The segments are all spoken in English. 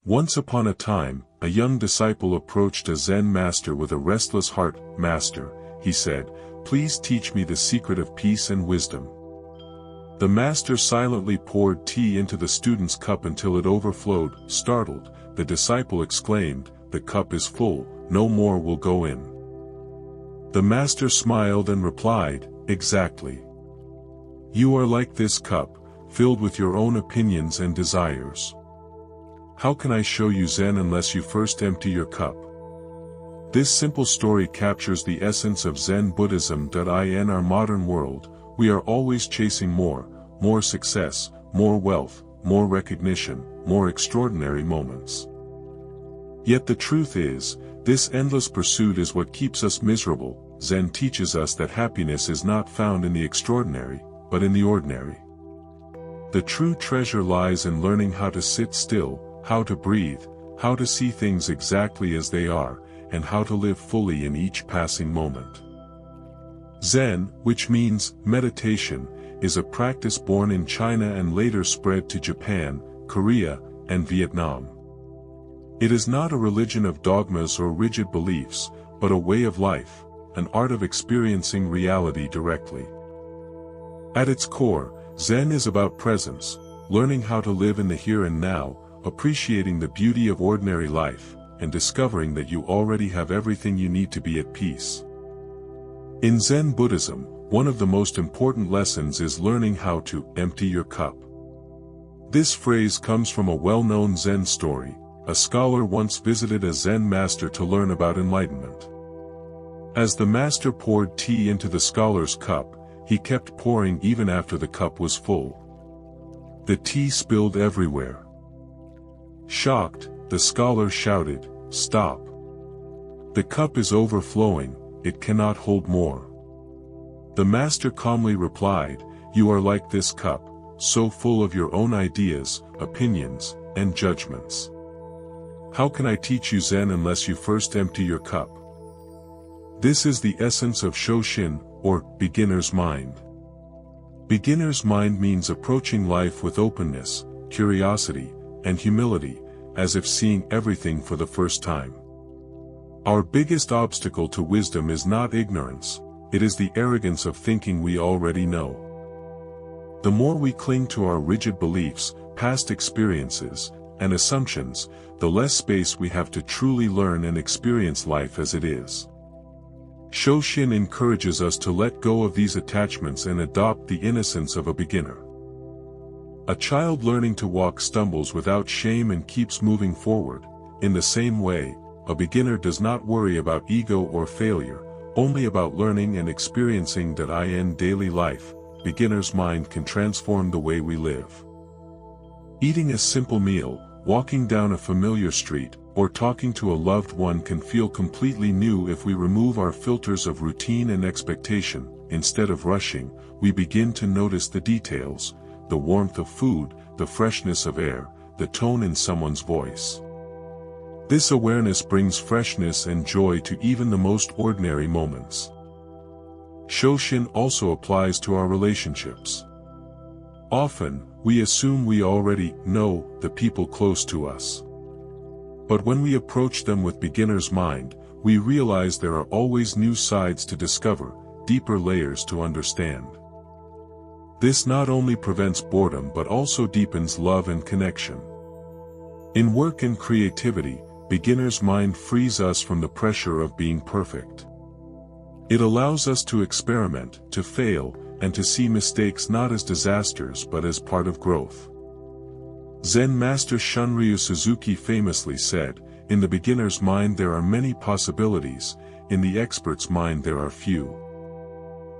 Once upon a time, a young disciple approached a Zen master with a restless heart. "Master," he said, "please teach me the secret of peace and wisdom." The master silently poured tea into the student's cup until it overflowed. Startled, the disciple exclaimed, "The cup is full, no more will go in." The master smiled and replied, "Exactly. You are like this cup, filled with your own opinions and desires. How can I show you Zen unless you first empty your cup?" This simple story captures the essence of Zen Buddhism. In our modern world, we are always chasing more success, more wealth, more recognition, more extraordinary moments. Yet the truth is, this endless pursuit is what keeps us miserable. Zen teaches us that happiness is not found in the extraordinary, but in the ordinary. The true treasure lies in learning how to sit still, how to breathe, how to see things exactly as they are, and how to live fully in each passing moment. Zen, which means meditation, is a practice born in China and later spread to Japan, Korea, and Vietnam. It is not a religion of dogmas or rigid beliefs, but a way of life, an art of experiencing reality directly. At its core, Zen is about presence, learning how to live in the here and now, appreciating the beauty of ordinary life, and discovering that you already have everything you need to be at peace. In Zen Buddhism, one of the most important lessons is learning how to empty your cup. This phrase comes from a well-known Zen story. A scholar once visited a Zen master to learn about enlightenment. As the master poured tea into the scholar's cup, he kept pouring even after the cup was full. The tea spilled everywhere. Shocked, the scholar shouted, "Stop! The cup is overflowing, it cannot hold more." The master calmly replied, "You are like this cup, so full of your own ideas, opinions, and judgments. How can I teach you Zen unless you first empty your cup?" This is the essence of Shoshin, or beginner's mind. Beginner's mind means approaching life with openness, curiosity, and humility, as if seeing everything for the first time. Our biggest obstacle to wisdom is not ignorance, it is the arrogance of thinking we already know. The more we cling to our rigid beliefs, past experiences, and assumptions, the less space we have to truly learn and experience life as it is. Shoshin encourages us to let go of these attachments and adopt the innocence of a beginner. A child learning to walk stumbles without shame and keeps moving forward. In the same way, a beginner does not worry about ego or failure, only about learning and experiencing that in daily life. Beginner's mind can transform the way we live. Eating a simple meal, walking down a familiar street, or talking to a loved one can feel completely new if we remove our filters of routine and expectation. Instead of rushing, we begin to notice the details, the warmth of food, the freshness of air, the tone in someone's voice. This awareness brings freshness and joy to even the most ordinary moments. Shoshin also applies to our relationships. Often, we assume we already know the people close to us. But when we approach them with beginner's mind, we realize there are always new sides to discover, deeper layers to understand. This not only prevents boredom but also deepens love and connection. In work and creativity, beginner's mind frees us from the pressure of being perfect. It allows us to experiment, to fail, and to see mistakes not as disasters but as part of growth. Zen master Shunryu Suzuki famously said, "In the beginner's mind there are many possibilities, in the expert's mind there are few."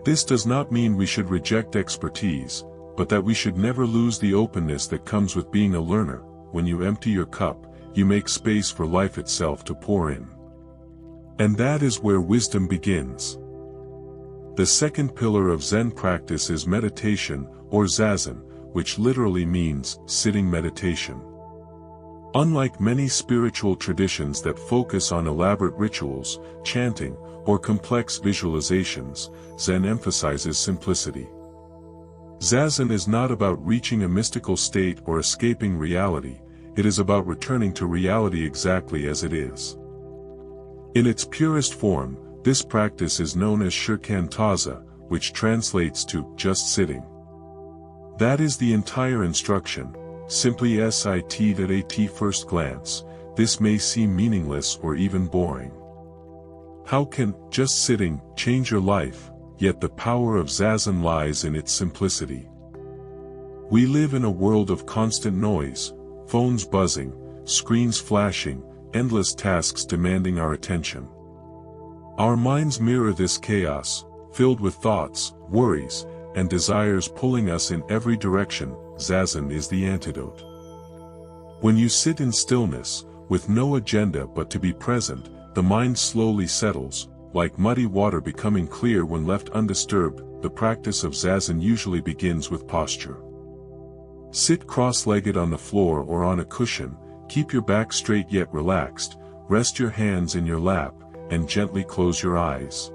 This does not mean we should reject expertise, but that we should never lose the openness that comes with being a learner. When you empty your cup, you make space for life itself to pour in. And that is where wisdom begins. The second pillar of Zen practice is meditation, or zazen, which literally means sitting meditation. Unlike many spiritual traditions that focus on elaborate rituals, chanting, or complex visualizations, Zen emphasizes simplicity. Zazen is not about reaching a mystical state or escaping reality, it is about returning to reality exactly as it is. In its purest form, this practice is known as chán, which translates to just sitting. That is the entire instruction. Simply sit at first glance, this may seem meaningless or even boring. How can just sitting change your life? Yet the power of Zazen lies in its simplicity. We live in a world of constant noise, phones buzzing, screens flashing, endless tasks demanding our attention. Our minds mirror this chaos, filled with thoughts, worries, and desires pulling us in every direction. Zazen is the antidote. When you sit in stillness, with no agenda but to be present, the mind slowly settles, like muddy water becoming clear when left undisturbed. The practice of Zazen usually begins with posture. Sit cross-legged on the floor or on a cushion, keep your back straight yet relaxed, rest your hands in your lap, and gently close your eyes.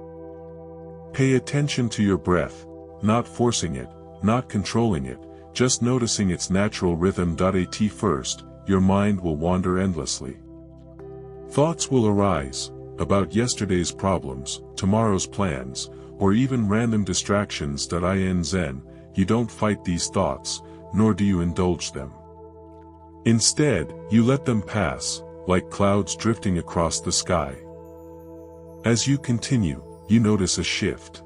Pay attention to your breath, not forcing it, not controlling it, just noticing its natural rhythm. At first, your mind will wander endlessly. Thoughts will arise, about yesterday's problems, tomorrow's plans, or even random distractions. In Zen, you don't fight these thoughts, nor do you indulge them. Instead, you let them pass, like clouds drifting across the sky. As you continue, you notice a shift.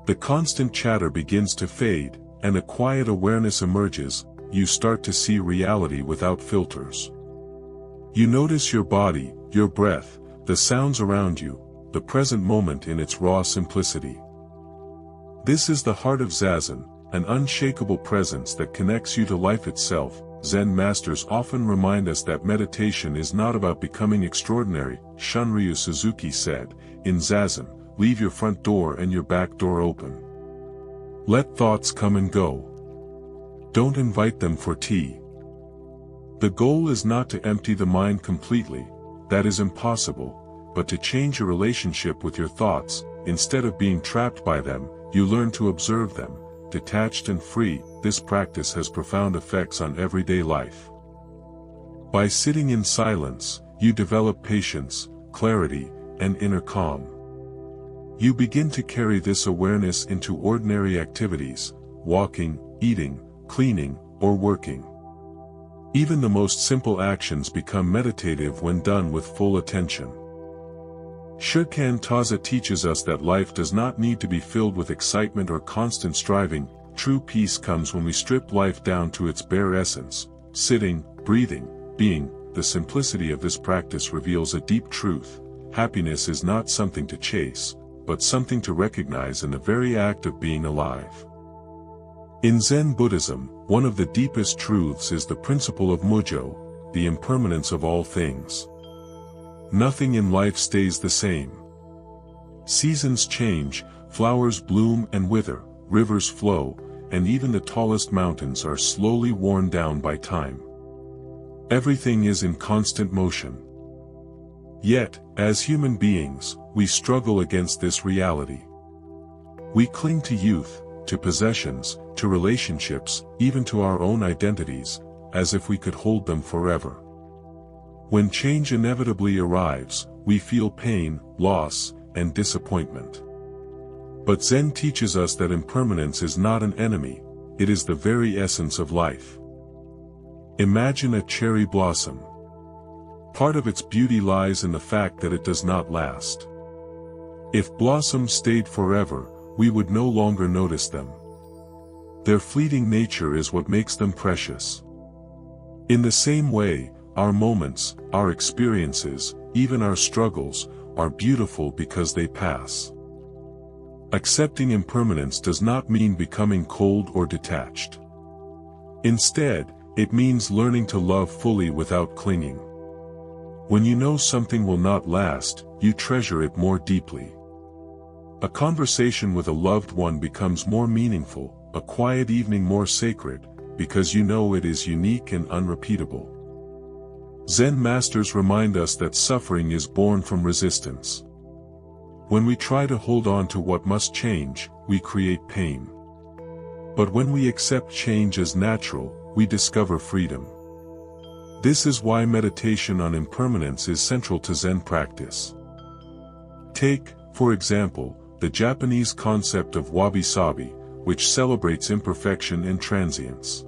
The constant chatter begins to fade, and a quiet awareness emerges. You start to see reality without filters. You notice your body, your breath, the sounds around you, the present moment in its raw simplicity. This is the heart of Zazen, an unshakable presence that connects you to life itself. Zen masters often remind us that meditation is not about becoming extraordinary. Shunryu Suzuki said, in Zazen, leave your front door and your back door open. Let thoughts come and go. Don't invite them for tea. The goal is not to empty the mind completely, that is impossible, but to change your relationship with your thoughts. Instead of being trapped by them, you learn to observe them, detached and free. This practice has profound effects on everyday life. By sitting in silence, you develop patience, clarity, and inner calm. You begin to carry this awareness into ordinary activities, walking, eating, cleaning, or working. Even the most simple actions become meditative when done with full attention. Chán teaches us that life does not need to be filled with excitement or constant striving. True peace comes when we strip life down to its bare essence, sitting, breathing, being. The simplicity of this practice reveals a deep truth. Happiness is not something to chase, but something to recognize in the very act of being alive. In Zen Buddhism, one of the deepest truths is the principle of mujo, the impermanence of all things. Nothing in life stays the same. Seasons change, flowers bloom and wither, rivers flow, and even the tallest mountains are slowly worn down by time. Everything is in constant motion. Yet, as human beings, we struggle against this reality. We cling to youth, to possessions, to relationships, even to our own identities, as if we could hold them forever. When change inevitably arrives, we feel pain, loss, and disappointment. But Zen teaches us that impermanence is not an enemy, it is the very essence of life. Imagine a cherry blossom. Part of its beauty lies in the fact that it does not last. If blossoms stayed forever, we would no longer notice them. Their fleeting nature is what makes them precious. In the same way, our moments, our experiences, even our struggles, are beautiful because they pass. Accepting impermanence does not mean becoming cold or detached. Instead, it means learning to love fully without clinging. When you know something will not last, you treasure it more deeply. A conversation with a loved one becomes more meaningful, a quiet evening more sacred, because you know it is unique and unrepeatable. Zen masters remind us that suffering is born from resistance. When we try to hold on to what must change, we create pain. But when we accept change as natural, we discover freedom. This is why meditation on impermanence is central to Zen practice. Take, for example, the Japanese concept of wabi-sabi, which celebrates imperfection and transience.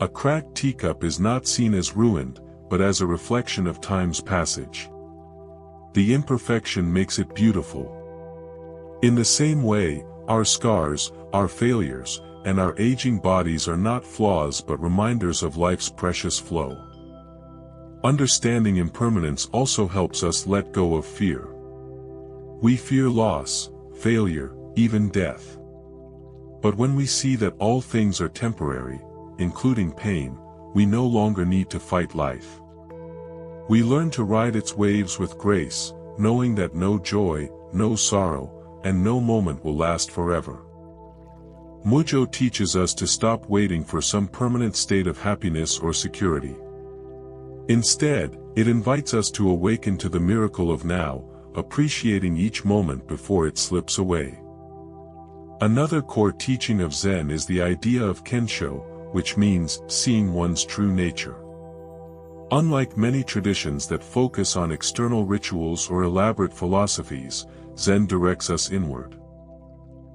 A cracked teacup is not seen as ruined, but as a reflection of time's passage. The imperfection makes it beautiful. In the same way, our scars, our failures, and our aging bodies are not flaws but reminders of life's precious flow. Understanding impermanence also helps us let go of fear. We fear loss, failure, even death. But when we see that all things are temporary, including pain, we no longer need to fight life. We learn to ride its waves with grace, knowing that no joy, no sorrow, and no moment will last forever. Mujo teaches us to stop waiting for some permanent state of happiness or security. Instead, it invites us to awaken to the miracle of now, appreciating each moment before it slips away. Another core teaching of Zen is the idea of kensho, which means seeing one's true nature. Unlike many traditions that focus on external rituals or elaborate philosophies, Zen directs us inward.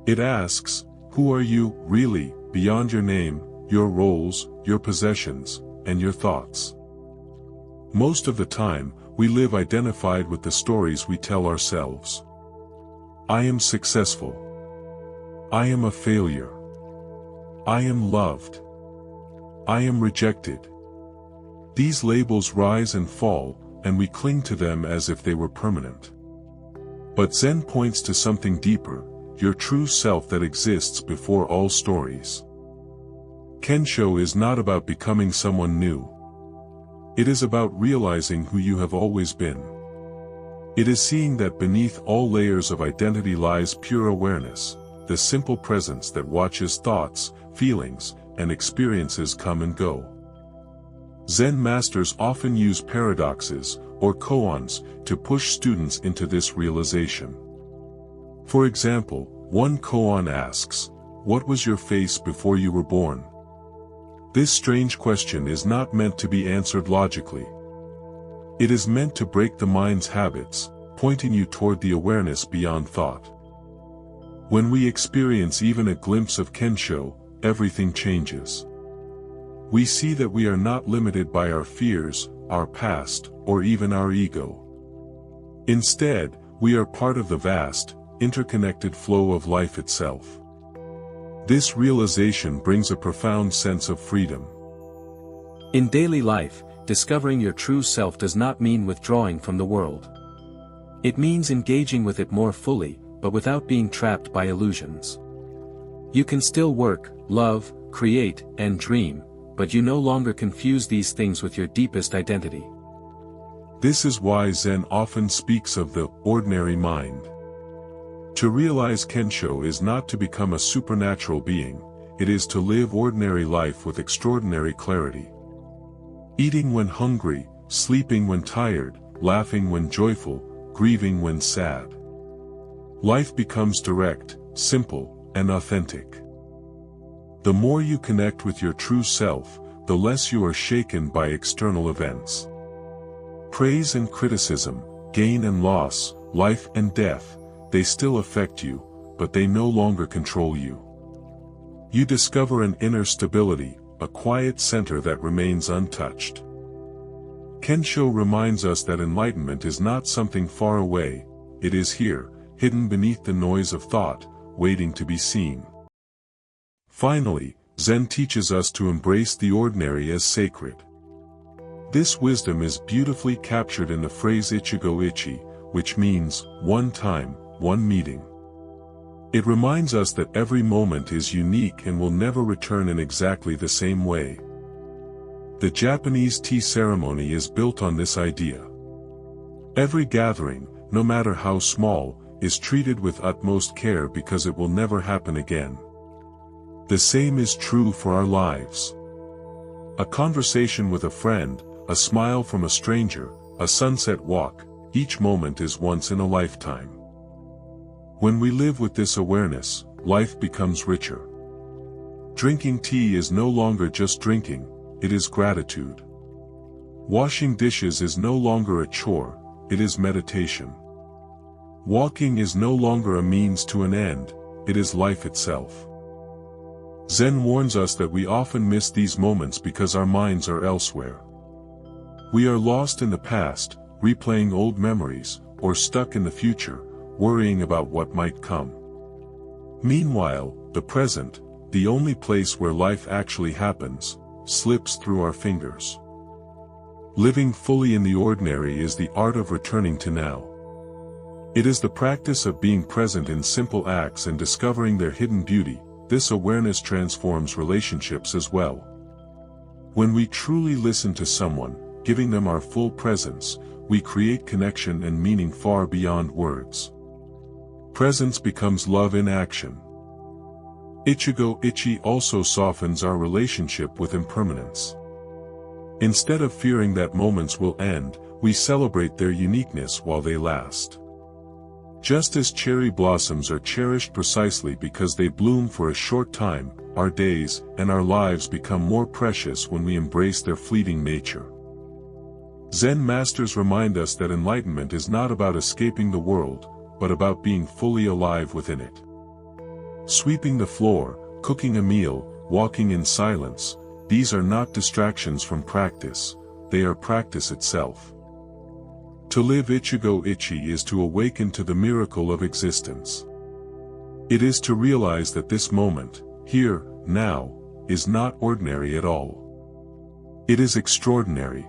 It asks, who are you, really, beyond your name, your roles, your possessions, and your thoughts? Most of the time, we live identified with the stories we tell ourselves. I am successful. I am a failure. I am loved. I am rejected. These labels rise and fall, and we cling to them as if they were permanent. But Zen points to something deeper, your true self that exists before all stories. Kensho is not about becoming someone new. It is about realizing who you have always been. It is seeing that beneath all layers of identity lies pure awareness, the simple presence that watches thoughts, feelings, and experiences come and go. Zen masters often use paradoxes, or koans, to push students into this realization. For example, one koan asks, "What was your face before you were born?" This strange question is not meant to be answered logically. It is meant to break the mind's habits, pointing you toward the awareness beyond thought. When we experience even a glimpse of kensho, everything changes. We see that we are not limited by our fears, our past, or even our ego. Instead, we are part of the vast, interconnected flow of life itself. This realization brings a profound sense of freedom. In daily life, discovering your true self does not mean withdrawing from the world. It means engaging with it more fully, but without being trapped by illusions. You can still work, love, create, and dream, but you no longer confuse these things with your deepest identity. This is why Zen often speaks of the ordinary mind. To realize kensho is not to become a supernatural being, it is to live ordinary life with extraordinary clarity. Eating when hungry, sleeping when tired, laughing when joyful, grieving when sad. Life becomes direct, simple, and authentic. The more you connect with your true self, the less you are shaken by external events. Praise and criticism, gain and loss, life and death, they still affect you, but they no longer control you. You discover an inner stability, a quiet center that remains untouched. Kensho reminds us that enlightenment is not something far away, it is here, hidden beneath the noise of thought, waiting to be seen. Finally, Zen teaches us to embrace the ordinary as sacred. This wisdom is beautifully captured in the phrase ichigo ichi, which means, one time, one meeting. It reminds us that every moment is unique and will never return in exactly the same way. The Japanese tea ceremony is built on this idea. Every gathering, no matter how small, is treated with utmost care because it will never happen again. The same is true for our lives. A conversation with a friend, a smile from a stranger, a sunset walk, each moment is once in a lifetime. When we live with this awareness, life becomes richer. Drinking tea is no longer just drinking, it is gratitude. Washing dishes is no longer a chore, it is meditation. Walking is no longer a means to an end, it is life itself. Zen warns us that we often miss these moments because our minds are elsewhere. We are lost in the past, replaying old memories, or stuck in the future, worrying about what might come. Meanwhile, the present, the only place where life actually happens, slips through our fingers. Living fully in the ordinary is the art of returning to now. It is the practice of being present in simple acts and discovering their hidden beauty. This awareness transforms relationships as well. When we truly listen to someone, giving them our full presence, we create connection and meaning far beyond words. Presence becomes love in action. Ichigo Ichi also softens our relationship with impermanence. Instead of fearing that moments will end, we celebrate their uniqueness while they last. Just as cherry blossoms are cherished precisely because they bloom for a short time, our days and our lives become more precious when we embrace their fleeting nature. Zen masters remind us that enlightenment is not about escaping the world, but about being fully alive within it. Sweeping the floor, cooking a meal, walking in silence, these are not distractions from practice, they are practice itself. To live Ichigo Ichi is to awaken to the miracle of existence. It is to realize that this moment, here, now, is not ordinary at all. It is extraordinary.